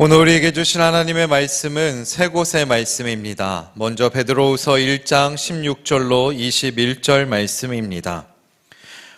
오늘 우리에게 주신 하나님의 말씀은 세 곳의 말씀입니다. 먼저 베드로후서 1장 16절로 21절 말씀입니다.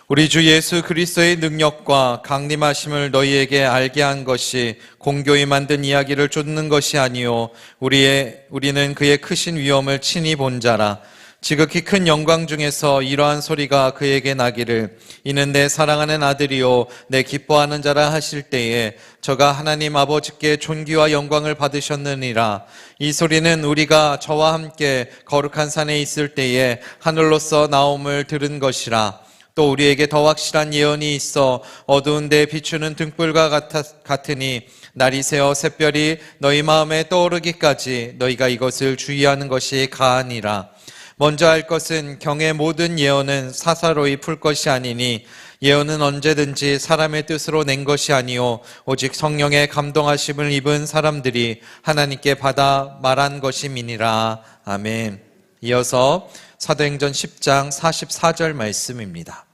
우리 주 예수 그리스도의 능력과 강림하심을 너희에게 알게 한 것이 공교히 만든 이야기를 쫓는 것이 아니요 우리는 그의 크신 위엄을 친히 본 자라. 지극히 큰 영광 중에서 이러한 소리가 그에게 나기를 이는 내 사랑하는 아들이요 내 기뻐하는 자라 하실 때에 저가 하나님 아버지께 존귀와 영광을 받으셨느니라. 이 소리는 우리가 저와 함께 거룩한 산에 있을 때에 하늘로서 나옴을 들은 것이라. 또 우리에게 더 확실한 예언이 있어 어두운 데 비추는 등불과 같으니 날이 새어 샛별이 너희 마음에 떠오르기까지 너희가 이것을 주의하는 것이 가하니라. 먼저 할 것은 경의 모든 예언은 사사로이 풀 것이 아니니 예언은 언제든지 사람의 뜻으로 낸 것이 아니요 오직 성령의 감동하심을 입은 사람들이 하나님께 받아 말한 것임이니라. 아멘. 이어서 사도행전 10장 44절 말씀입니다.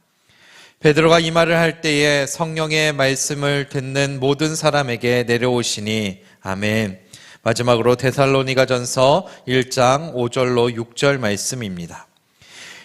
베드로가 이 말을 할 때에 성령의 말씀을 듣는 모든 사람에게 내려오시니. 아멘. 마지막으로 데살로니가전서 1장 5절로 6절 말씀입니다.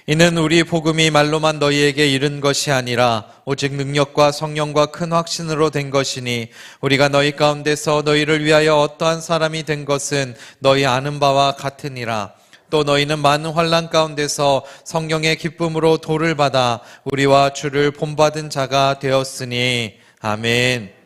이는 우리 복음이 말로만 너희에게 이른 것이 아니라 오직 능력과 성령과 큰 확신으로 된 것이니 우리가 너희 가운데서 너희를 위하여 어떠한 사람이 된 것은 너희 아는 바와 같으니라. 또 너희는 많은 환난 가운데서 성령의 기쁨으로 도를 받아 우리와 주를 본받은 자가 되었으니. 아멘.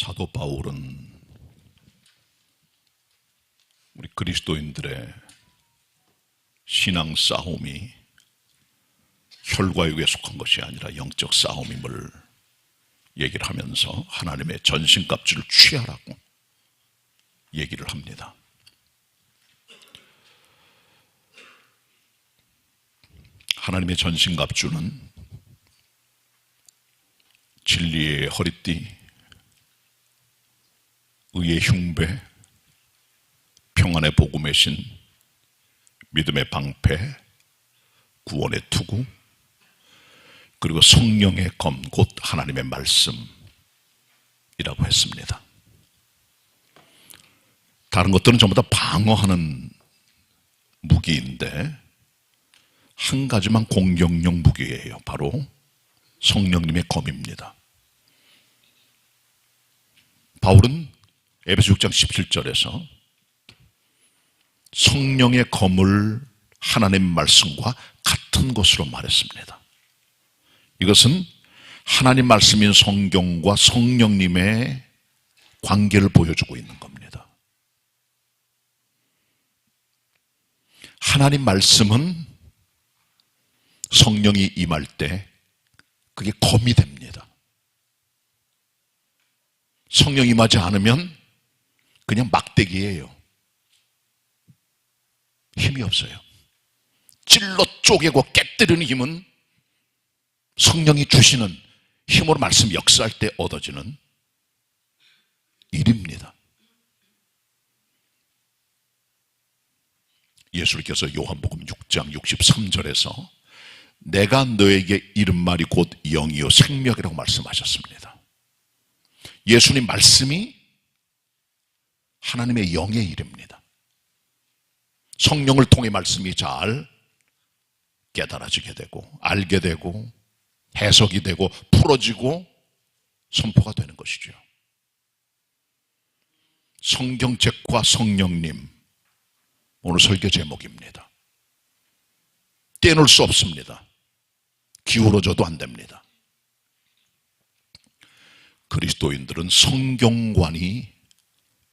사도 바울은 우리 그리스도인들의 신앙 싸움이 혈과육에 속한 것이 아니라 영적 싸움임을 얘기를 하면서 하나님의 전신갑주를 취하라고 얘기를 합니다. 하나님의 전신갑주는 진리의 허리띠, 의의 흉배, 평안의 복음의 신, 믿음의 방패, 구원의 투구, 그리고 성령의 검, 곧 하나님의 말씀이라고 했습니다. 다른 것들은 전부 다 방어하는 무기인데 한 가지만 공격용 무기예요. 바로 성령님의 검입니다. 바울은 에베소 6장 17절에서 성령의 검을 하나님의 말씀과 같은 것으로 말했습니다. 이것은 하나님 말씀인 성경과 성령님의 관계를 보여주고 있는 겁니다. 하나님 말씀은 성령이 임할 때 그게 검이 됩니다. 성령 임하지 않으면 그냥 막대기예요. 힘이 없어요. 찔러 쪼개고 깨뜨리는 힘은 성령이 주시는 힘으로 말씀 역사할 때 얻어지는 일입니다. 예수님께서 요한복음 6장 63절에서 내가 너에게 이른 말이 곧 영이요 생명이라고 말씀하셨습니다. 예수님 말씀이 하나님의 영의 일입니다. 성령을 통해 말씀이 잘 깨달아지게 되고 알게 되고 해석이 되고 풀어지고 선포가 되는 것이죠. 성경책과 성령님, 오늘 설교 제목입니다. 떼놓을 수 없습니다. 기울어져도 안 됩니다. 그리스도인들은 성경관이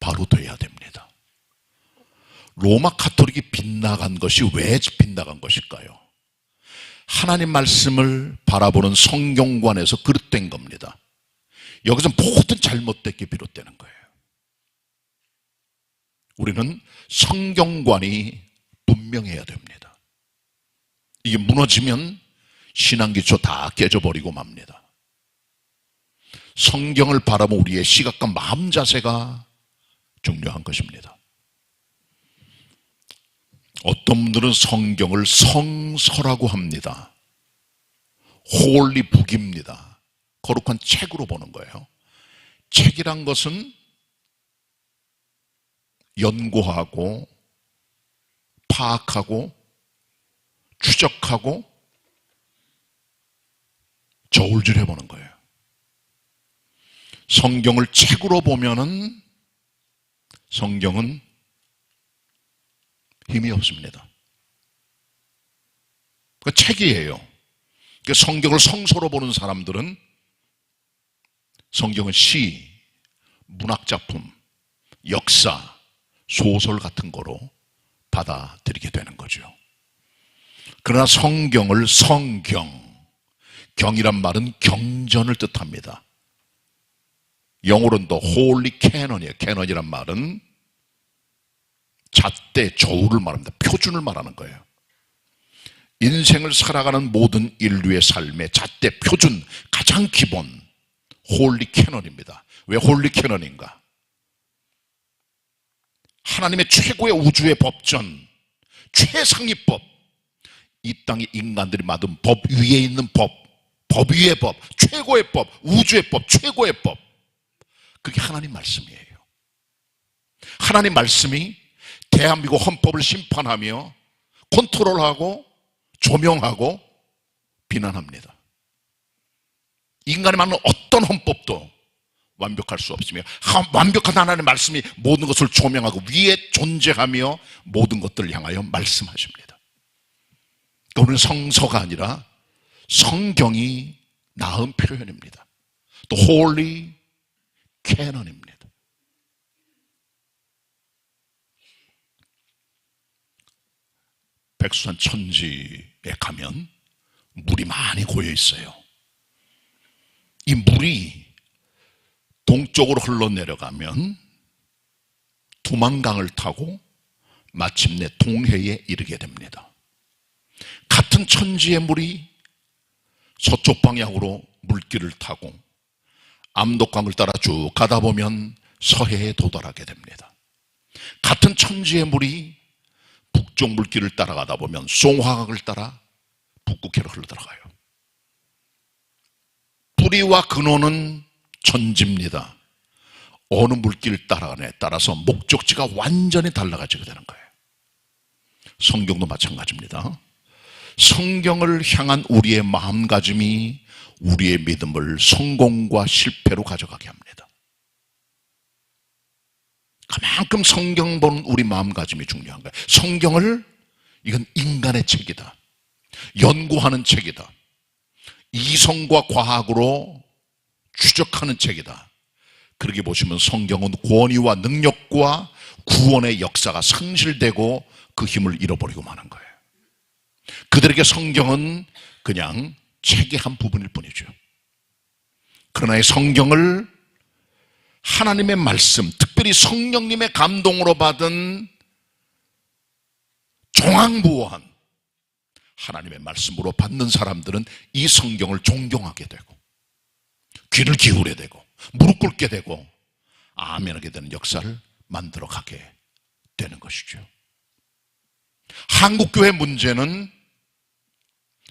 바로 돼야 됩니다. 로마 카톨릭이 빗나간 것이 왜 빗나간 것일까요? 하나님 말씀을 바라보는 성경관에서 그릇된 겁니다. 여기서 모든 잘못됐게 비롯되는 거예요. 우리는 성경관이 분명해야 됩니다. 이게 무너지면 신앙기초 다 깨져버리고 맙니다. 성경을 바라본 우리의 시각과 마음 자세가 중요한 것입니다. 어떤 분들은 성경을 성서라고 합니다. 홀리북입니다. 거룩한 책으로 보는 거예요. 책이란 것은 연구하고 파악하고 추적하고 저울질해보는 거예요. 성경을 책으로 보면은 성경은 힘이 없습니다. 그 책이에요. 성경을 성서로 보는 사람들은 성경은 시, 문학작품, 역사, 소설 같은 거로 받아들이게 되는 거죠. 그러나 성경을 성경, 경이란 말은 경전을 뜻합니다. 영어로는 더 홀리 캐논이에요. 캐논이란 말은 잣대, 저울을 말합니다. 표준을 말하는 거예요. 인생을 살아가는 모든 인류의 삶의 잣대, 표준, 가장 기본 홀리 캐논입니다. 왜 홀리 캐논인가? 하나님의 최고의 우주의 법전, 최상위 법, 이 땅의 인간들이 만든 법 위에 있는 법, 법 위의 법, 최고의 법, 우주의 법, 최고의 법, 그게 하나님 말씀이에요. 하나님 말씀이 대한민국 헌법을 심판하며 컨트롤하고 조명하고 비난합니다. 인간이 만든 어떤 헌법도 완벽할 수 없으며 완벽한 하나님의 말씀이 모든 것을 조명하고 위에 존재하며 모든 것들을 향하여 말씀하십니다. 우리는 성서가 아니라 성경이 나은 표현입니다. 또 홀리 캐논입니다. 백두산 천지에 가면 물이 많이 고여 있어요. 이 물이 동쪽으로 흘러내려가면 두만강을 타고 마침내 동해에 이르게 됩니다. 같은 천지의 물이 서쪽 방향으로 물길을 타고 압록강을 따라 쭉 가다 보면 서해에 도달하게 됩니다. 같은 천지의 물이 북쪽 물길을 따라가다 보면 송화강을 따라 북극해로 흘러들어가요. 뿌리와 근원은 천지입니다. 어느 물길을 따라가냐에 따라서 목적지가 완전히 달라지게 되는 거예요. 성경도 마찬가지입니다. 성경을 향한 우리의 마음가짐이 우리의 믿음을 성공과 실패로 가져가게 합니다. 그만큼 성경 보는 우리 마음가짐이 중요한 거예요. 성경을, 이건 인간의 책이다, 연구하는 책이다, 이성과 과학으로 추적하는 책이다. 그렇게 보시면 성경은 권위와 능력과 구원의 역사가 상실되고 그 힘을 잃어버리고 마는 거예요. 그들에게 성경은 그냥 책의 한 부분일 뿐이죠. 그러나 이 성경을 하나님의 말씀, 특별히 성령님의 감동으로 받은 종황부호한 하나님의 말씀으로 받는 사람들은 이 성경을 존경하게 되고 귀를 기울여야 되고 무릎 꿇게 되고 아멘하게 되는 역사를 만들어 가게 되는 것이죠. 한국교회 문제는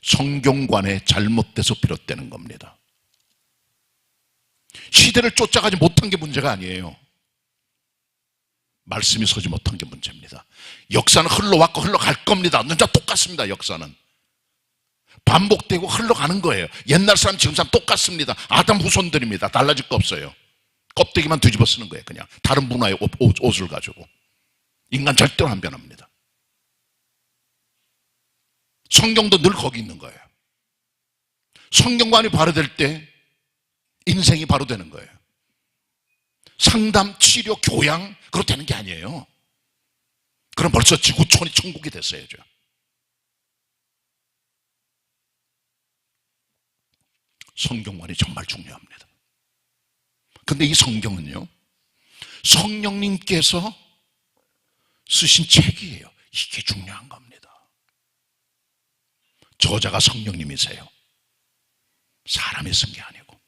성경관에 잘못돼서 비롯되는 겁니다. 시대를 쫓아가지 못한 게 문제가 아니에요. 말씀이 서지 못한 게 문제입니다. 역사는 흘러왔고 흘러갈 겁니다. 진짜 똑같습니다. 역사는 반복되고 흘러가는 거예요. 옛날 사람 지금 사람 똑같습니다. 아담 후손들입니다. 달라질 거 없어요. 껍데기만 뒤집어 쓰는 거예요. 그냥 다른 문화의 옷을 가지고. 인간 절대로 안 변합니다. 성경도 늘 거기 있는 거예요. 성경관이 바로 될 때 인생이 바로 되는 거예요. 상담, 치료, 교양 그렇게 되는 게 아니에요. 그럼 벌써 지구촌이 천국이 됐어야죠. 성경관이 정말 중요합니다. 근데 이 성경은요, 성령님께서 쓰신 책이에요. 이게 중요한 겁니다. 저자가 성령님이세요. 사람이 쓴 게 아니고.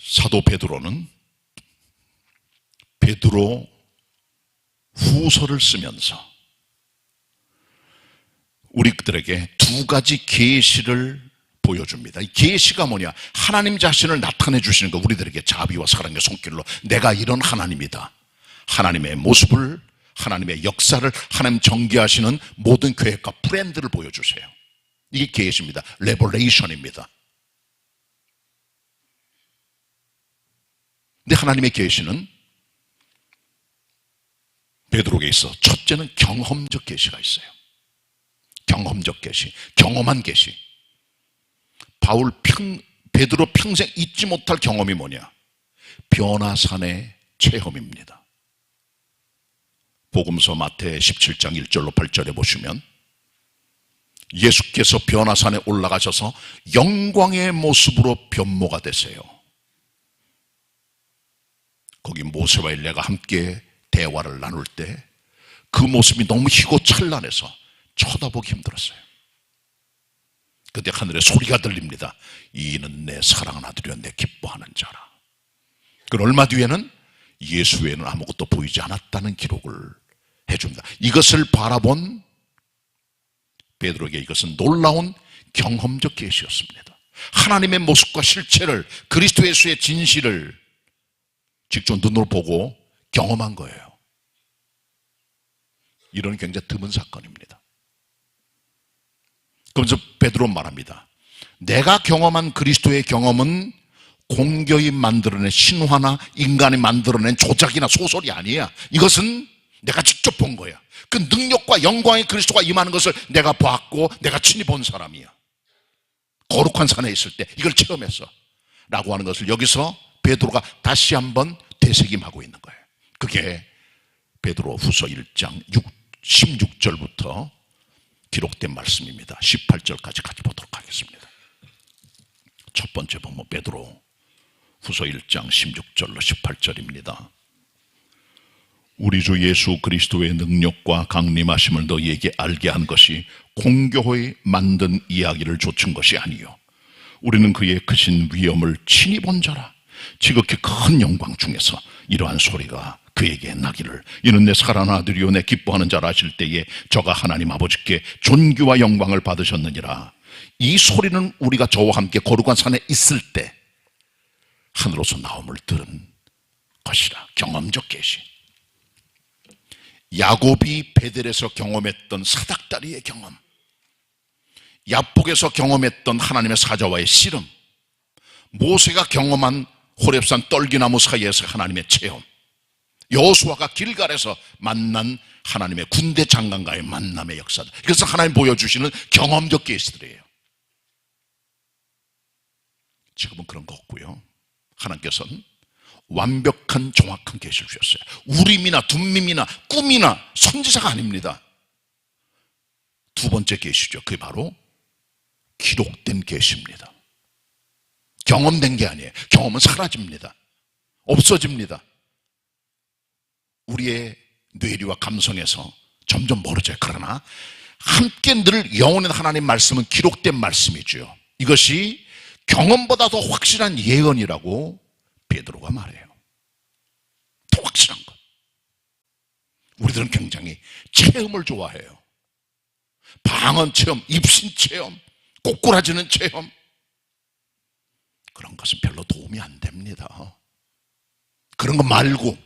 사도 베드로는 베드로 후서를 쓰면서 우리들에게 두 가지 계시를 보여줍니다. 이 계시가 뭐냐? 하나님 자신을 나타내 주시는 거. 우리들에게 자비와 사랑의 손길로 내가 이런 하나님이다. 하나님의 모습을, 하나님의 역사를, 하나님 전개하시는 모든 계획과 프렌드를 보여주세요. 이게 계시입니다. 레버레이션입니다. 근데 하나님의 계시는 베드로에게 있어 첫째는 경험적 계시가 있어요. 경험적 계시, 경험한 계시. 베드로 평생 잊지 못할 경험이 뭐냐? 변화산의 체험입니다. 복음서 마태 17장 1절로 8절에 보시면 예수께서 변화산에 올라가셔서 영광의 모습으로 변모가 되세요. 거기 모세와 엘리야가 함께 대화를 나눌 때 그 모습이 너무 희고 찬란해서 쳐다보기 힘들었어요. 그때 하늘에 소리가 들립니다. 이는 내 사랑하는 아들이여 내 기뻐하는 자라. 그 얼마 뒤에는 예수 외에는 아무것도 보이지 않았다는 기록을 해줍니다. 이것을 바라본 베드로에게 이것은 놀라운 경험적 계시였습니다. 하나님의 모습과 실체를, 그리스도 예수의 진실을 직접 눈으로 보고 경험한 거예요. 이런 굉장히 드문 사건입니다. 그러면서 베드로는 말합니다. 내가 경험한 그리스도의 경험은 공교히 만들어낸 신화나 인간이 만들어낸 조작이나 소설이 아니야. 이것은 내가 직접 본 거야. 그 능력과 영광의 그리스도가 임하는 것을 내가 봤고 내가 친히 본 사람이야. 거룩한 산에 있을 때 이걸 체험했어 라고 하는 것을 여기서 베드로가 다시 한번 되새김하고 있는 거예요. 그게 베드로 후서 1장 16절부터 기록된 말씀입니다. 18절까지 같이 보도록 하겠습니다. 첫 번째 본문 베드로 후서 1장 16절로 18절입니다. 우리 주 예수 그리스도의 능력과 강림하심을 너희에게 알게 한 것이 공교회에 만든 이야기를 좇은 것이 아니요 우리는 그의 크신 위엄을 친히 본 자라. 지극히 큰 영광 중에서 이러한 소리가 그에게 나기를 이는 내 사랑하는 아들이요 내 기뻐하는 자라 하실 때에 저가 하나님 아버지께 존귀와 영광을 받으셨느니라. 이 소리는 우리가 저와 함께 거룩한 산에 있을 때 하늘로서 나옴을 들은 것이라. 경험적 계시. 야곱이 베델에서 경험했던 사닥다리의 경험, 야복에서 경험했던 하나님의 사자와의 씨름, 모세가 경험한 호렙산 떨기나무 사이에서 하나님의 체험, 여호수아가 길갈에서 만난 하나님의 군대 장관과의 만남의 역사들. 그래서 하나님 보여주시는 경험적 계시들이에요. 지금은 그런 거 없고요. 하나님께서는 완벽한 정확한 계시를 주셨어요. 우림이나 둠밈이나 꿈이나 선지자가 아닙니다. 두 번째 계시죠. 그게 바로 기록된 계시입니다. 경험된 게 아니에요. 경험은 사라집니다. 없어집니다. 우리의 뇌리와 감성에서 점점 멀어져요. 그러나 함께 늘 영원한 하나님 말씀은 기록된 말씀이죠. 이것이 경험보다 더 확실한 예언이라고 베드로가 말해요. 더 확실한 것. 우리들은 굉장히 체험을 좋아해요. 방언 체험, 입신 체험, 꼬꾸라지는 체험. 그런 것은 별로 도움이 안 됩니다. 그런 거 말고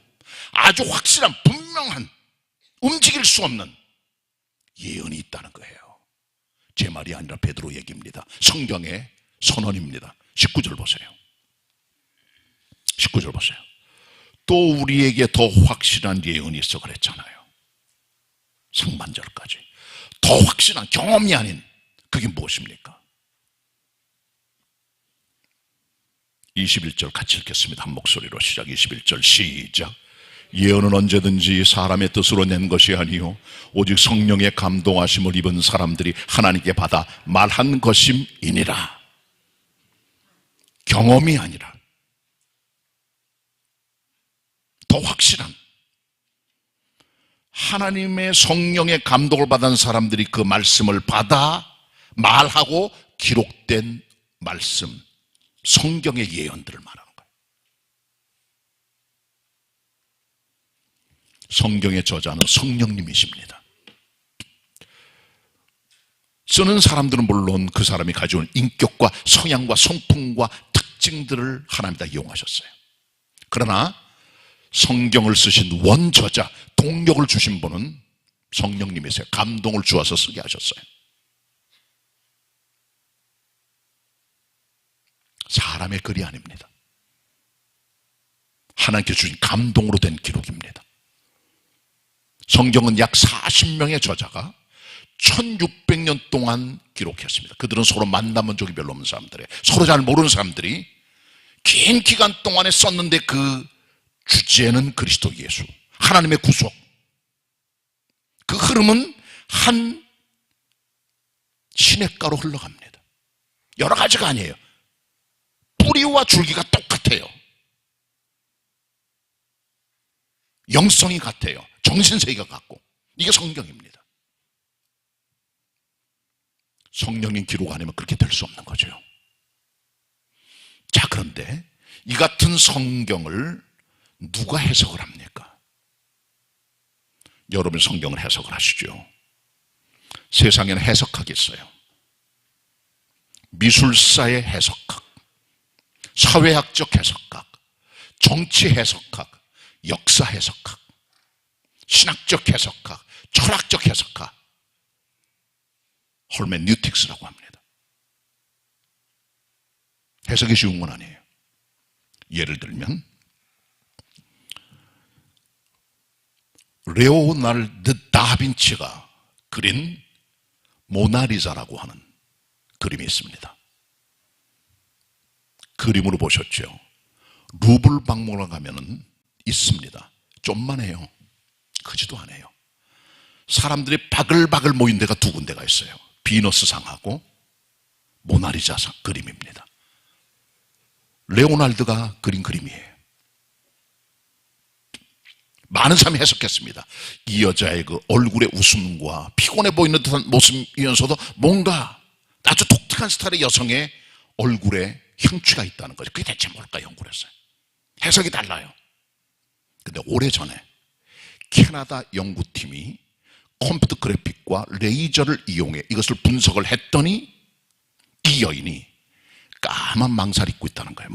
아주 확실한 분명한 움직일 수 없는 예언이 있다는 거예요. 제 말이 아니라 베드로 얘기입니다. 성경의 선언입니다. 19절 보세요. 19절 보세요. 또 우리에게 더 확실한 예언이 있어 그랬잖아요. 상반절까지. 더 확실한 경험이 아닌 그게 무엇입니까? 21절 같이 읽겠습니다. 한 목소리로 시작. 21절 시작. 예언은 언제든지 사람의 뜻으로 낸 것이 아니요 오직 성령의 감동하심을 입은 사람들이 하나님께 받아 말한 것임이니라. 경험이 아니라 더 확실한 하나님의 성령의 감동을 받은 사람들이 그 말씀을 받아 말하고 기록된 말씀, 성경의 예언들을 말하는 거예요. 성경의 저자는 성령님이십니다. 쓰는 사람들은 물론 그 사람이 가지고 있는 인격과 성향과 성품과 특징들을 하나님 다 이용하셨어요. 그러나 성경을 쓰신 원저자, 동력을 주신 분은 성령님이세요. 감동을 주어서 쓰게 하셨어요. 사람의 글이 아닙니다. 하나님께 주신 감동으로 된 기록입니다. 성경은 약 40명의 저자가 1600년 동안 기록했습니다. 그들은 서로 만나본 적이 별로 없는 사람들이에요. 서로 잘 모르는 사람들이 긴 기간 동안에 썼는데 그 주제는 그리스도 예수, 하나님의 구속. 그 흐름은 한 시냇가로 흘러갑니다. 여러 가지가 아니에요. 뿌리와 줄기가 똑같아요. 영성이 같아요. 정신세계가 같고. 이게 성경입니다. 성령님 기록 아니면 그렇게 될 수 없는 거죠. 자, 그런데 이 같은 성경을 누가 해석을 합니까? 여러분 성경을 해석을 하시죠. 세상에는 해석학이 있어요. 미술사의 해석학, 사회학적 해석학, 정치 해석학, 역사 해석학, 신학적 해석학, 철학적 해석학, 헐메뉴틱스라고 합니다. 해석이 쉬운 건 아니에요. 예를 들면 레오나르도 다빈치가 그린 모나리자라고 하는 그림이 있습니다. 그림으로 보셨죠? 루블 박물관 가면은 있습니다. 좀만 해요. 크지도 않아요. 사람들이 바글바글 모인 데가 두 군데가 있어요. 비너스상하고 모나리자상 그림입니다. 레오날드가 그린 그림이에요. 많은 사람이 해석했습니다. 이 여자의 그 얼굴의 웃음과 피곤해 보이는 듯한 모습이면서도 뭔가 아주 독특한 스타일의 여성의 얼굴에 형취가 있다는 거죠. 그게 대체 뭘까 연구를 했어요. 해석이 달라요. 근데 오래전에 캐나다 연구팀이 컴퓨터 그래픽과 레이저를 이용해 이것을 분석을 했더니 이 여인이 까만 망사를 입고 있다는 거예요.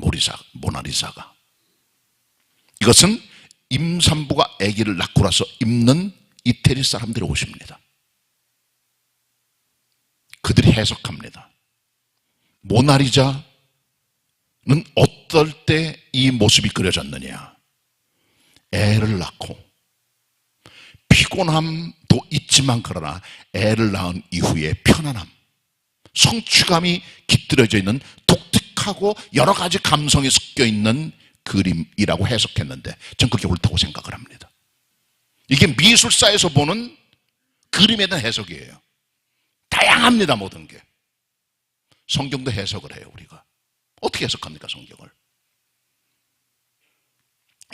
모나리자가. 이것은 임산부가 아기를 낳고 나서 입는 이태리 사람들의 옷입니다. 그들이 해석합니다. 모나리자는 어떨 때 이 모습이 그려졌느냐. 애를 낳고 피곤함도 있지만 그러나 애를 낳은 이후에 편안함, 성취감이 깃들여져 있는 독특하고 여러 가지 감성이 섞여 있는 그림이라고 해석했는데 전 그게 옳다고 생각을 합니다. 이게 미술사에서 보는 그림에 대한 해석이에요. 다양합니다. 모든 게. 성경도 해석을 해요. 우리가 어떻게 해석합니까? 성경을.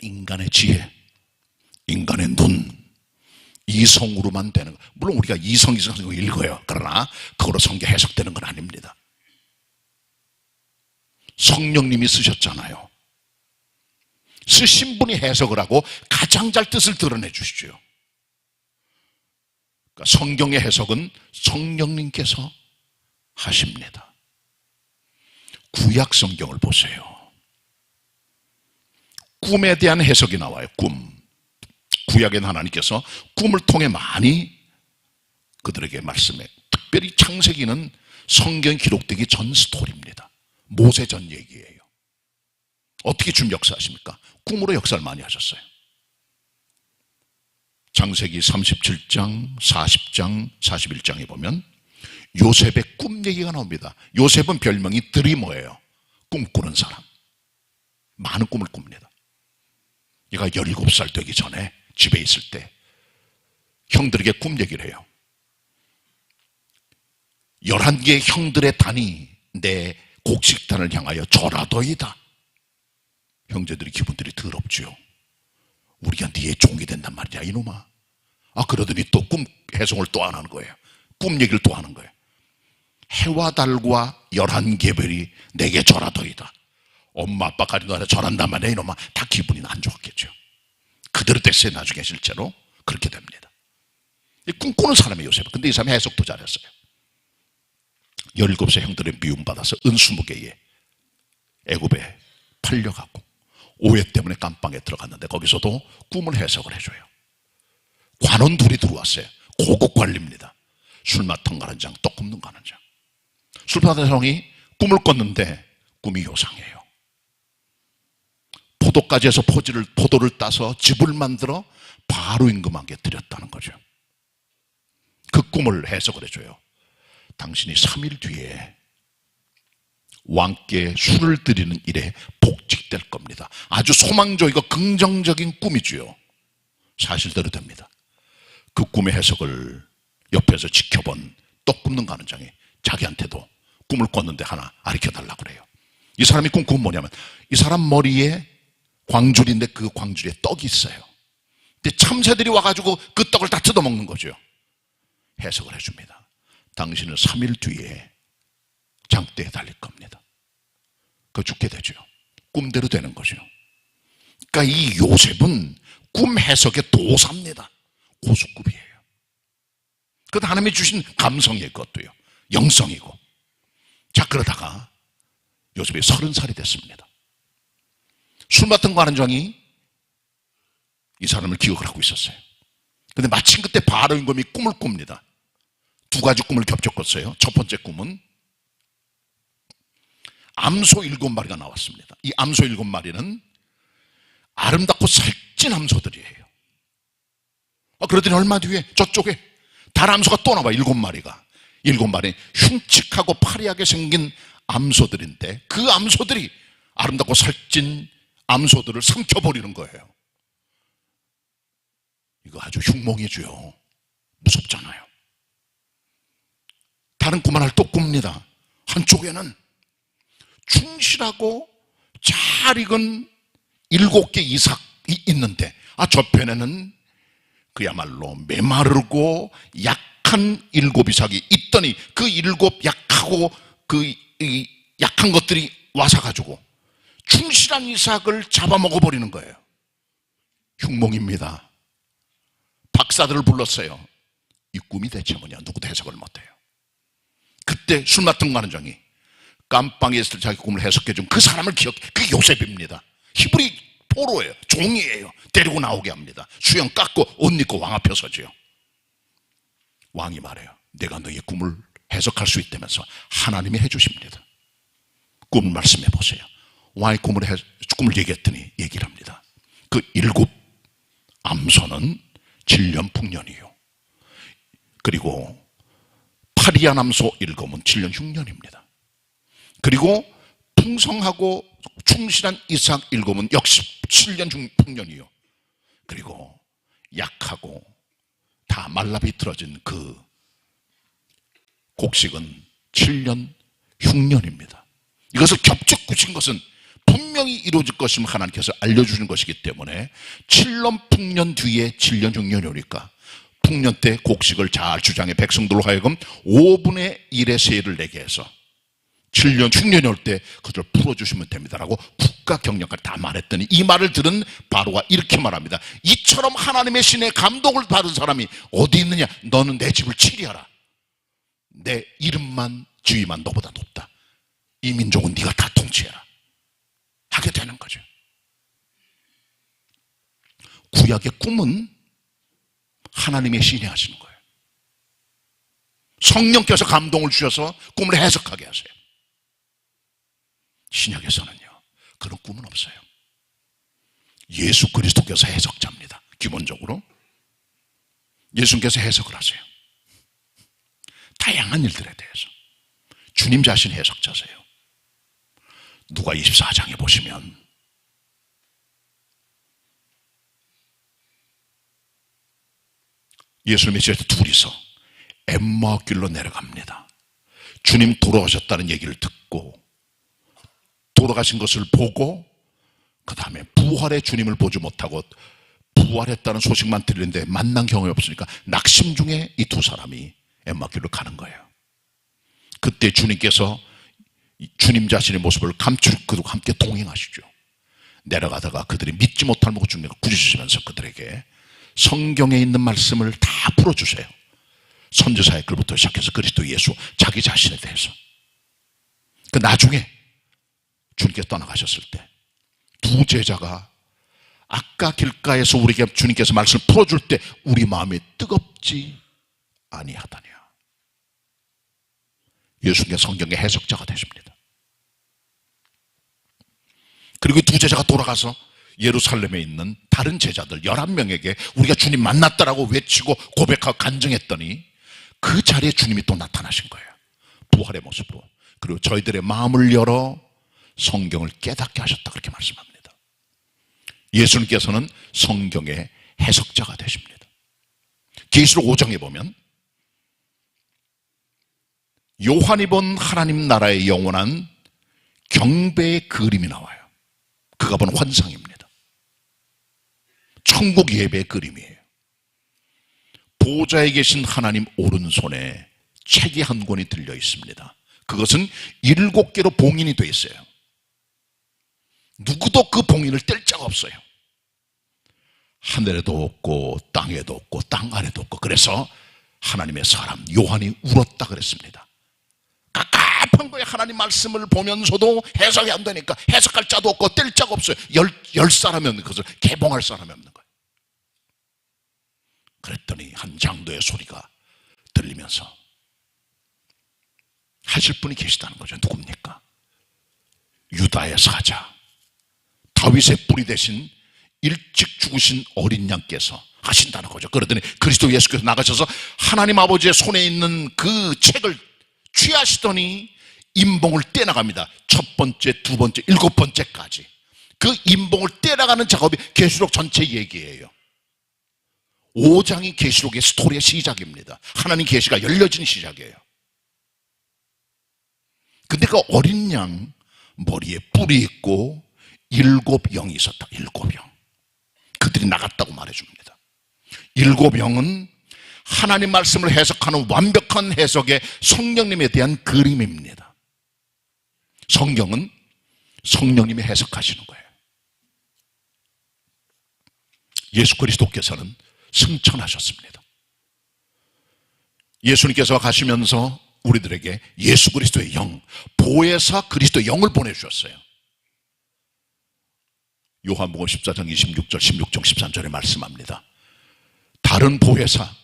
인간의 지혜, 인간의 눈, 이성으로만 되는 거. 물론 우리가 이성에서 읽어요. 그러나 그거로 성경 해석되는 건 아닙니다. 성령님이 쓰셨잖아요. 쓰신 분이 해석을 하고 가장 잘 뜻을 드러내 주시죠. 그러니까 성경의 해석은 성령님께서 하십니다. 구약 성경을 보세요. 꿈에 대한 해석이 나와요. 꿈. 구약의 하나님께서 꿈을 통해 많이 그들에게 말씀해. 특별히 창세기는 성경 기록되기 전 스토리입니다. 모세 전 얘기예요. 어떻게 준 역사하십니까? 꿈으로 역사를 많이 하셨어요. 창세기 37장, 40장, 41장에 보면 요셉의 꿈 얘기가 나옵니다. 요셉은 별명이 드리머예요. 꿈꾸는 사람. 많은 꿈을 꿉니다. 얘가 17살 되기 전에 집에 있을 때 형들에게 꿈 얘기를 해요. 11개의 형들의 단이 내 곡식단을 향하여 절하더이다. 형제들이 기분들이 더럽죠. 우리가 네의 종이 된단 말이야 이놈아. 그러더니 또 꿈 해석을 또 안 하는 거예요. 꿈 얘기를 또 하는 거예요. 해와 달과 11개 별이 내게 절하더이다. 엄마 아빠까지 너한테 절한단 말이야 이놈아. 다 기분이 안 좋았겠죠. 그대로 됐어요. 나중에 실제로 그렇게 됩니다. 꿈꾸는 사람이 요셉. 근데 이 사람이 해석도 잘했어요. 17세 형들의 미움받아서 은 20개에 애굽에 팔려가고 오해 때문에 감방에 들어갔는데 거기서도 꿈을 해석을 해줘요. 관원 둘이 들어왔어요. 고급 관리입니다. 술 맡은 가는장, 떡 굽는 가는장. 술 맡은 사람이 꿈을 꿨는데 꿈이 요상해요. 포도까지 해서 포도를 따서 집을 만들어 바로 임금에게 드렸다는 거죠. 그 꿈을 해석을 해줘요. 당신이 3일 뒤에 왕께 술을 드리는 일에 복직될 겁니다. 아주 소망적이고 긍정적인 꿈이지요. 사실대로 됩니다. 그 꿈의 해석을 옆에서 지켜본 떡 굽는 가는장이 자기한테도 꿈을 꿨는데 하나 가르쳐달라고 그래요. 이 사람이 꾼 꿈은 뭐냐면 이 사람 머리에 광줄인데 그 광줄에 떡이 있어요. 근데 참새들이 와가지고 그 떡을 다 뜯어먹는 거죠. 해석을 해줍니다. 당신은 3일 뒤에 장대에 달릴 겁니다. 그 죽게 되죠. 꿈대로 되는 거죠. 그러니까 이 요셉은 꿈 해석의 도사입니다. 고수급이에요. 그 하나님이 주신 감성이에요. 그것도요. 영성이고. 자, 그러다가 요셉이 30살이 됐습니다. 술 맡은 관원장이 이 사람을 기억을 하고 있었어요. 근데 마침 그때 바로 임금이 꿈을 꿉니다. 두 가지 꿈을 겹쳐 꿨어요. 첫 번째 꿈은 암소 7마리가 나왔습니다. 이 암소 7마리는 아름답고 살찐 암소들이에요. 그러더니 얼마 뒤에 저쪽에 다른 암소가 또 나와요. 7마리가. 7마리 흉측하고 파리하게 생긴 암소들인데 그 암소들이 아름답고 살찐 암소들을 삼켜버리는 거예요. 이거 아주 흉몽이죠. 무섭잖아요. 다른 꿈 하나를 또 꿉니다. 한쪽에는 충실하고 잘 익은 7개 이삭이 있는데, 저편에는 그야말로 메마르고 약한 7 이삭이 있더니 그 7 약하고 약한 것들이 와서가지고 충실한 이삭을 잡아먹어버리는 거예요. 흉몽입니다. 박사들을 불렀어요. 이 꿈이 대체 뭐냐? 누구도 해석을 못해요. 그때 술 맡은 관원장이 깜빵에 있을 자기 꿈을 해석해준 그 사람을 그게 요셉입니다. 히브리 포로예요. 종이에요. 데리고 나오게 합니다. 수염 깎고 옷 입고 왕 앞에 서지요. 왕이 말해요. 내가 너의 꿈을 해석할 수 있다면서 하나님이 해주십니다. 꿈을 말씀해 보세요. 왕의 꿈을 얘기했더니 얘기를 합니다. 그 7 암소는 7년 풍년이요. 그리고 파리한 암소 7은 7년 흉년입니다. 그리고 풍성하고 충실한 이삭 7은 역시 7년 풍년이요. 그리고 약하고 다 말라비틀어진 그 곡식은 7년 흉년입니다. 이것을 겹쳐꾸신 것은 분명히 이루어질 것임을 하나님께서 알려주시는 것이기 때문에 7년 풍년 뒤에 7년 흉년이 오니까 풍년 때 곡식을 잘 주장해 백성들로 하여금 5분의 1의 세를 내게 해서 7년 흉년이 올 때 그것을 풀어주시면 됩니다라고 국가 경영까지 다 말했더니 이 말을 들은 바로가 이렇게 말합니다. 이처럼 하나님의 신의 감동을 받은 사람이 어디 있느냐? 너는 내 집을 치리하라. 내 이름만 지위만 너보다 높다. 이 민족은 네가 다 통치해라. 하게 되는 거죠. 구약의 꿈은 하나님의 신이 하시는 거예요. 성령께서 감동을 주셔서 꿈을 해석하게 하세요. 신약에서는요, 그런 꿈은 없어요. 예수 그리스도께서 해석자입니다. 기본적으로 예수님께서 해석을 하세요. 다양한 일들에 대해서 주님 자신이 해석자세요. 누가 24장에 보시면 예수님의 제자 둘이서 엠마오길로 내려갑니다. 주님 돌아가셨다는 얘기를 듣고 돌아가신 것을 보고 그 다음에 부활의 주님을 보지 못하고 부활했다는 소식만 들리는데 만난 경험이 없으니까 낙심 중에 이 두 사람이 엠마오길로 가는 거예요. 그때 주님께서 주님 자신의 모습을 감추고 함께 동행하시죠. 내려가다가 그들이 믿지 못할 먹고 주님을 꾸짖으시면서 그들에게 성경에 있는 말씀을 다 풀어주세요. 선지자의 글부터 시작해서 그리스도 예수 자기 자신에 대해서. 그 나중에 주님께서 떠나가셨을 때 두 제자가 아까 길가에서 우리에게 주님께서 말씀을 풀어줄 때 우리 마음이 뜨겁지 아니하다냐. 예수님께서 성경의 해석자가 되십니다. 그리고 두 제자가 돌아가서 예루살렘에 있는 다른 제자들 11명에게 우리가 주님 만났다라고 외치고 고백하고 간증했더니 그 자리에 주님이 또 나타나신 거예요. 부활의 모습으로. 그리고 저희들의 마음을 열어 성경을 깨닫게 하셨다 그렇게 말씀합니다. 예수님께서는 성경의 해석자가 되십니다. 계시록 5장에 보면 요한이 본 하나님 나라의 영원한 경배의 그림이 나와요. 그가 본 환상입니다. 천국 예배의 그림이에요. 보좌에 계신 하나님 오른손에 책이 한 권이 들려 있습니다. 그것은 7개로 봉인이 되어 있어요. 누구도 그 봉인을 뗄 자가 없어요. 하늘에도 없고 땅에도 없고 땅 아래도 없고. 그래서 하나님의 사람 요한이 울었다 그랬습니다. 갑갑한 거예요. 하나님 말씀을 보면서도 해석이 안 되니까 해석할 자도 없고 뗄 자가 없어요. 열 사람이 없는 것을 개봉할 사람이 없는 거예요. 그랬더니 한 장도의 소리가 들리면서 하실 분이 계시다는 거죠. 누굽니까? 유다의 사자 다윗의 뿌리 대신 일찍 죽으신 어린 양께서 하신다는 거죠. 그러더니 그리스도 예수께서 나가셔서 하나님 아버지의 손에 있는 그 책을 취하시더니 인봉을 떼나갑니다. 첫 번째, 두 번째, 일곱 번째까지. 그 인봉을 떼나가는 작업이 계시록 전체 얘기예요. 5장이 계시록의 스토리의 시작입니다. 하나님 계시가 열려진 시작이에요. 근데 그 어린 양 머리에 뿔이 있고 7영이 있었다. 7영. 그들이 나갔다고 말해줍니다. 7영은 하나님 말씀을 해석하는 완벽한 해석의 성령님에 대한 그림입니다. 성경은 성령님이 해석하시는 거예요. 예수 그리스도께서는 승천하셨습니다. 예수님께서 가시면서 우리들에게 예수 그리스도의 영, 보혜사 그리스도의 영을 보내주셨어요. 요한복음 14장 26절, 16장 13절에 말씀합니다. 다른 보혜사,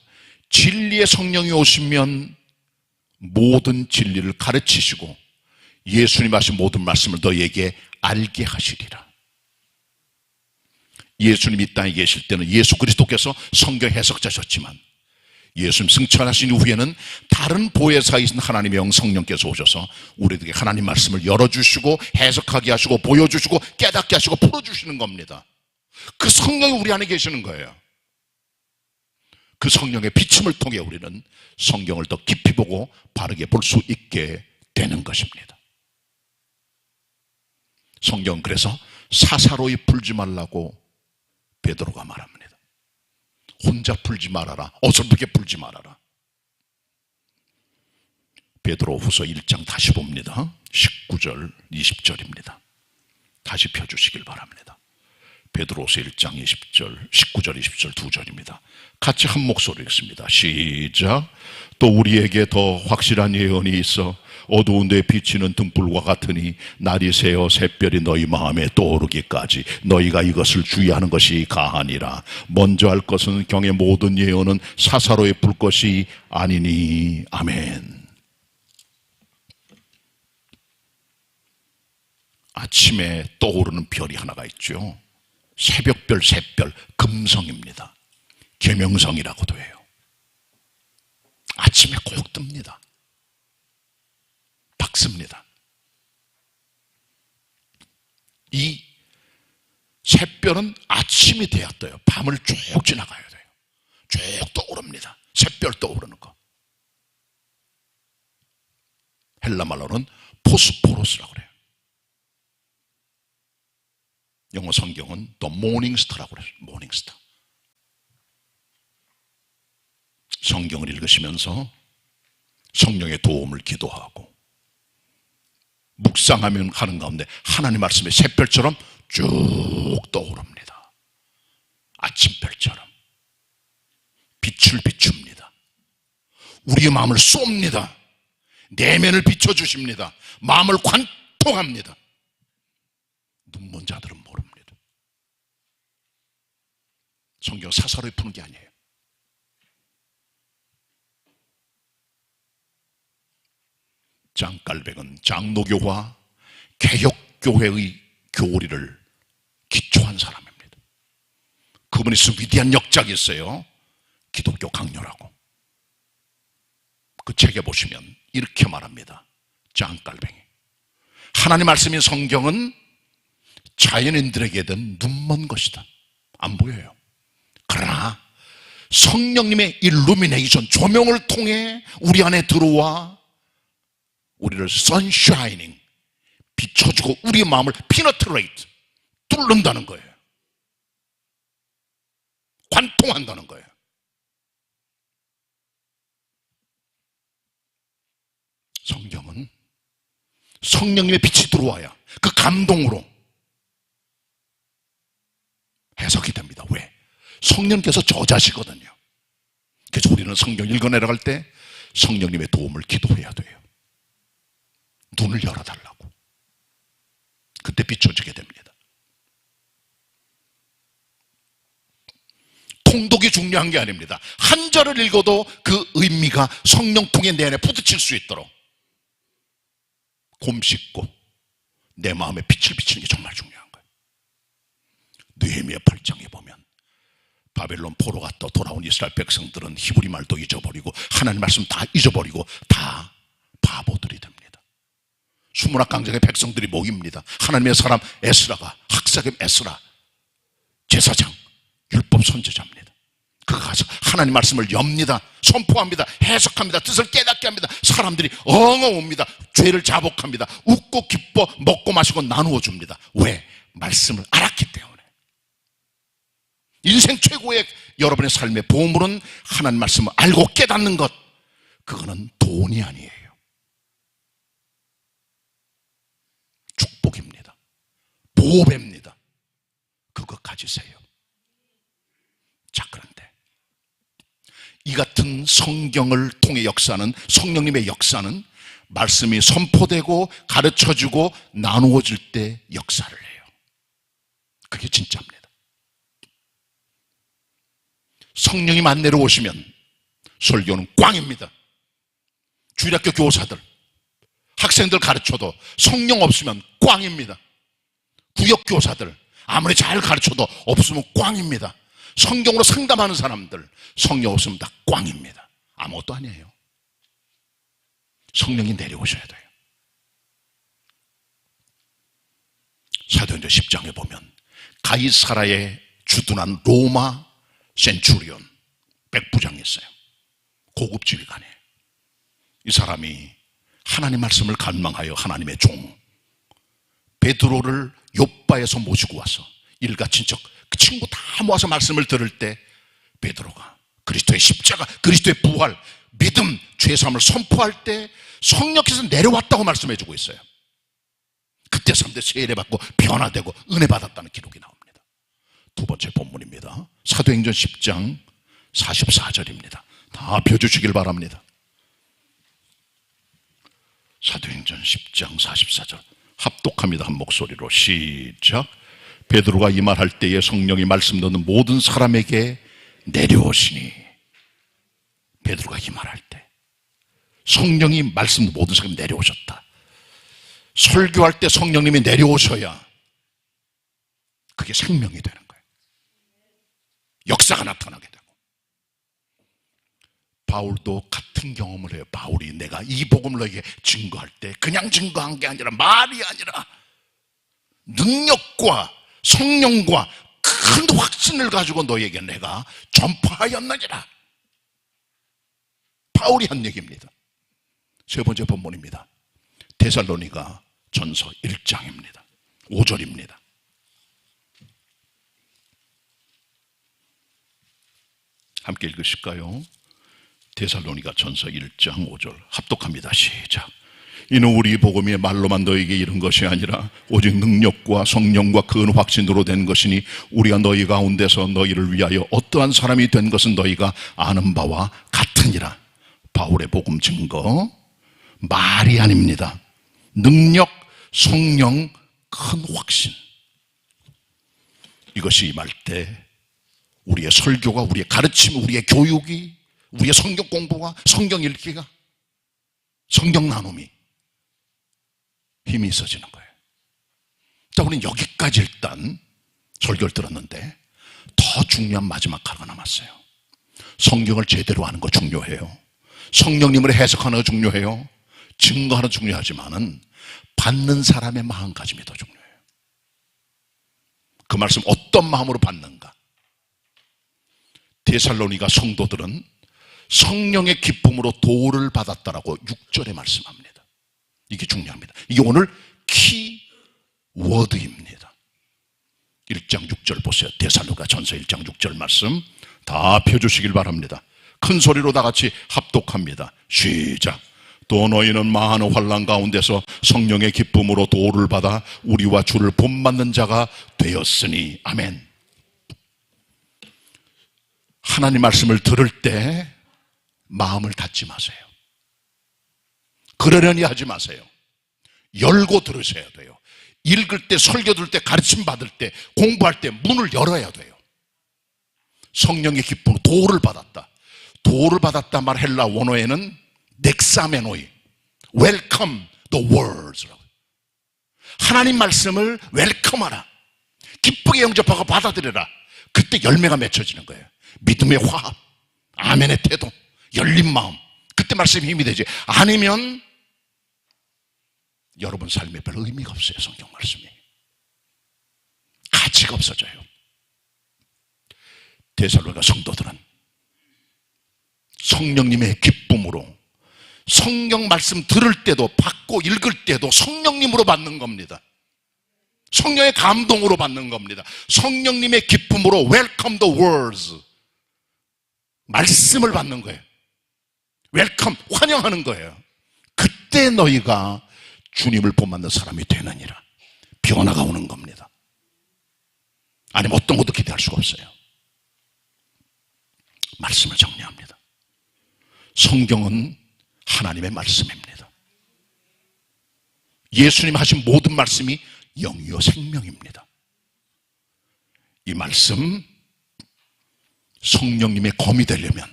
진리의 성령이 오시면 모든 진리를 가르치시고 예수님 하신 모든 말씀을 너희에게 알게 하시리라. 예수님이 이 땅에 계실 때는 예수 그리스도께서 성경 해석자셨지만 예수님 승천하신 이후에는 다른 보혜사이신 하나님의 영 성령께서 오셔서 우리에게 하나님 말씀을 열어주시고 해석하게 하시고 보여주시고 깨닫게 하시고 풀어주시는 겁니다. 그 성령이 우리 안에 계시는 거예요. 그 성령의 비침을 통해 우리는 성경을 더 깊이 보고 바르게 볼 수 있게 되는 것입니다. 성경은 그래서 사사로이 풀지 말라고 베드로가 말합니다. 혼자 풀지 말아라. 어설프게 풀지 말아라. 베드로후서 1장 다시 봅니다. 19절 20절입니다. 다시 펴주시길 바랍니다. 베드로후서 1장 20절 19절 20절 두 절입니다. 같이 한 목소리 읽습니다. 시작. 또 우리에게 더 확실한 예언이 있어 어두운 데 비치는 등불과 같으니 날이 새어 샛별이 너희 마음에 떠오르기까지 너희가 이것을 주의하는 것이 가하니라. 먼저 할 것은 경의 모든 예언은 사사로이 풀 것이 아니니. 아멘. 아침에 떠오르는 별이 하나가 있죠. 새벽별, 샛별, 금성입니다. 계명성이라고도 해요. 아침에 꼭 뜹니다. 박습니다. 이 샛별은 아침이 돼야 떠요. 밤을 쭉 지나가야 돼요. 쭉 떠오릅니다. 샛별 떠오르는 거. 헬라 말로는 포스포로스라고 그래요. 영어 성경은 The Morning Star라고 그래요. Morning Star. 성경을 읽으시면서 성령의 도움을 기도하고 묵상하면 하는 가운데 하나님 말씀의 샛별처럼 쭉 떠오릅니다. 아침별처럼 빛을 비춥니다. 우리의 마음을 쏩니다. 내면을 비춰주십니다. 마음을 관통합니다. 눈먼 자들은 모릅니다. 성경 사사로이 푸는 게 아니에요. 장깔백은 장로교와 개혁교회의 교리를 기초한 사람입니다. 그분이 쓴 위대한 역작이 있어요. 기독교 강요라고. 그 책에 보시면 이렇게 말합니다. 장깔뱅이. 하나님 말씀인 성경은 자연인들에게는 눈먼 것이다. 안 보여요. 그러나 성령님의 일루미네이션, 조명을 통해 우리 안에 들어와 우리를 선샤이닝, 비춰주고 우리의 마음을 피너트레이트, 뚫는다는 거예요. 관통한다는 거예요. 성경은 성령님의 빛이 들어와야 그 감동으로 해석이 됩니다. 왜? 성령께서 저자시거든요. 그래서 우리는 성경 읽어내려갈 때 성령님의 도움을 기도해야 돼요. 눈을 열어달라고. 그때 비춰지게 됩니다. 통독이 중요한 게 아닙니다. 한 절을 읽어도 그 의미가 성령 통에 내 안에 부딪힐 수 있도록 곰 씻고 내 마음에 빛을 비치는 게 정말 중요한 거예요. 느헤미야 8장에 보면 바벨론 포로 갔다 돌아온 이스라엘 백성들은 히브리 말도 잊어버리고 하나님 말씀 다 잊어버리고 다 바보들이 됩니다. 천문학 강장의 백성들이 모입니다. 하나님의 사람 에스라가, 학사겸 에스라 제사장, 율법 선지자입니다. 그가 가서 하나님 말씀을 엽니다. 선포합니다. 해석합니다. 뜻을 깨닫게 합니다. 사람들이 엉엉 옵니다. 죄를 자복합니다. 웃고 기뻐 먹고 마시고 나누어 줍니다. 왜? 말씀을 알았기 때문에. 인생 최고의 여러분의 삶의 보물은 하나님 말씀을 알고 깨닫는 것. 그거는 돈이 아니에요. 축복입니다. 보배입니다. 그거 가지세요. 자, 그런데 이 같은 성경을 통해 역사는, 성령님의 역사는 말씀이 선포되고 가르쳐주고 나누어질 때 역사를 해요. 그게 진짜입니다. 성령님 안 내려오시면 설교는 꽝입니다. 주일학교 교사들, 학생들 가르쳐도 성령 없으면 꽝입니다. 구역교사들 아무리 잘 가르쳐도 없으면 꽝입니다. 성경으로 상담하는 사람들 성령 없으면 다 꽝입니다. 아무것도 아니에요. 성령이 내려오셔야 돼요. 사도행전 10장에 보면 가이사라에 주둔한 로마 센추리온 백부장이 있어요. 고급 지휘관이에요. 이 사람이 하나님 말씀을 갈망하여 하나님의 종 베드로를 욥바에서 모시고 와서 일가 친척 그 친구 다 모아서 말씀을 들을 때 베드로가 그리스도의 십자가, 그리스도의 부활, 믿음, 죄사함을 선포할 때 성령께서 내려왔다고 말씀해주고 있어요. 그때 사람들 세례받고 변화되고 은혜 받았다는 기록이 나옵니다. 두 번째 본문입니다. 사도행전 10장 44절입니다. 다 펴주시길 바랍니다. 사도행전 10장 44절 합독합니다. 한 목소리로 시작. 베드로가 이 말할 때에 성령이 말씀 듣는 모든 사람에게 내려오시니. 베드로가 이 말할 때 성령이 말씀 듣는 모든 사람이 내려오셨다. 설교할 때 성령님이 내려오셔야 그게 생명이 되는 거예요. 역사가 나타나게 되고. 바울도 같은 경험을 해요. 바울이 내가 이 복음을 너에게 증거할 때 그냥 증거한 게 아니라 말이 아니라 능력과 성령과 큰 확신을 가지고 너에게 내가 전파하였느니라. 바울이 한 얘기입니다. 세 번째 본문입니다. 데살로니가 전서 1장입니다. 5절입니다. 함께 읽으실까요? 데살로니가 전서 1장 5절 합독합니다. 시작. 이는 우리 복음이 말로만 너에게 이른 것이 아니라 오직 능력과 성령과 큰 확신으로 된 것이니 우리가 너희 가운데서 너희를 위하여 어떠한 사람이 된 것은 너희가 아는 바와 같으니라. 바울의 복음 증거 말이 아닙니다. 능력, 성령, 큰 확신. 이것이 임할 때 우리의 설교가, 우리의 가르침, 우리의 교육이, 우리의 성경 공부가, 성경 읽기가, 성경 나눔이 힘이 있어지는 거예요. 자, 우리는 여기까지 일단 설교를 들었는데 더 중요한 마지막 하나가 남았어요. 성경을 제대로 아는 거 중요해요. 성령님을 해석하는 거 중요해요. 증거하는 거 중요하지만은 받는 사람의 마음가짐이 더 중요해요. 그 말씀 어떤 마음으로 받는가? 데살로니가 성도들은 성령의 기쁨으로 도를 받았다라고 6절에 말씀합니다. 이게 중요합니다. 이게 오늘 키워드입니다. 1장 6절 보세요. 데살로니가 전서 1장 6절 말씀 다 펴주시길 바랍니다. 큰 소리로 다 같이 합독합니다. 시작. 또 너희는 많은 환난 가운데서 성령의 기쁨으로 도를 받아 우리와 주를 본받는 자가 되었으니. 아멘. 하나님 말씀을 들을 때 마음을 닫지 마세요. 그러려니 하지 마세요. 열고 들으셔야 돼요. 읽을 때, 설교 들을 때, 가르침 받을 때, 공부할 때 문을 열어야 돼요. 성령의 기쁨으로 도를 받았다. 도를 받았다 말 헬라 원어에는 넥사메노이, welcome the words. 하나님 말씀을 웰컴하라. 기쁘게 영접하고 받아들여라. 그때 열매가 맺혀지는 거예요. 믿음의 화합, 아멘의 태도, 열린 마음. 그때 말씀이 힘이 되지. 아니면 여러분 삶에 별 의미가 없어요. 성경 말씀이 가치가 없어져요. 데살로니가 성도들은 성령님의 기쁨으로 성경 말씀 들을 때도 받고 읽을 때도 성령님으로 받는 겁니다. 성령의 감동으로 받는 겁니다. 성령님의 기쁨으로 welcome the words, 말씀을 받는 거예요. 웰컴, 환영하는 거예요. 그때 너희가 주님을 본받는 사람이 되느니라. 변화가 오는 겁니다. 아니면 어떤 것도 기대할 수가 없어요. 말씀을 정리합니다. 성경은 하나님의 말씀입니다. 예수님 하신 모든 말씀이 영이요 생명입니다. 이 말씀, 성령님의 검이 되려면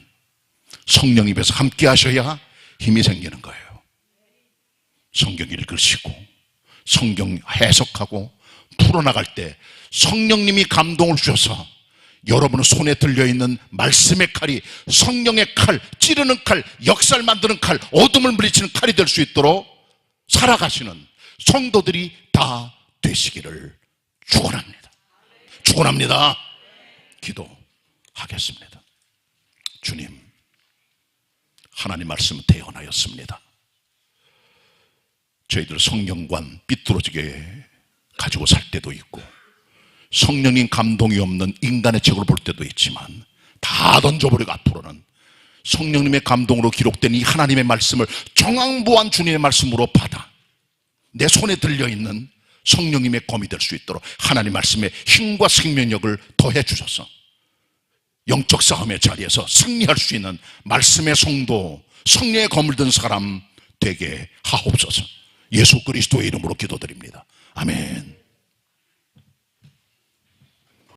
성령 입에서 함께 하셔야 힘이 생기는 거예요. 성경 읽으시고 성경 해석하고 풀어나갈 때 성령님이 감동을 주셔서 여러분의 손에 들려있는 말씀의 칼이 성령의 칼, 찌르는 칼, 역사를 만드는 칼, 어둠을 물리치는 칼이 될 수 있도록 살아가시는 성도들이 다 되시기를 축원합니다. 축원합니다. 기도하겠습니다. 주님, 하나님 말씀은 대언하였습니다. 저희들 성경관 삐뚤어지게 가지고 살 때도 있고 성령님 감동이 없는 인간의 책으로 볼 때도 있지만 다 던져버리고 앞으로는 성령님의 감동으로 기록된 이 하나님의 말씀을 정황부한 주님의 말씀으로 받아 내 손에 들려있는 성령님의 검이 될 수 있도록 하나님 말씀의 힘과 생명력을 더해 주셔서 영적 싸움의 자리에서 승리할 수 있는 말씀의 성도, 성령의 검을 든 사람 되게 하옵소서. 예수 그리스도의 이름으로 기도드립니다. 아멘.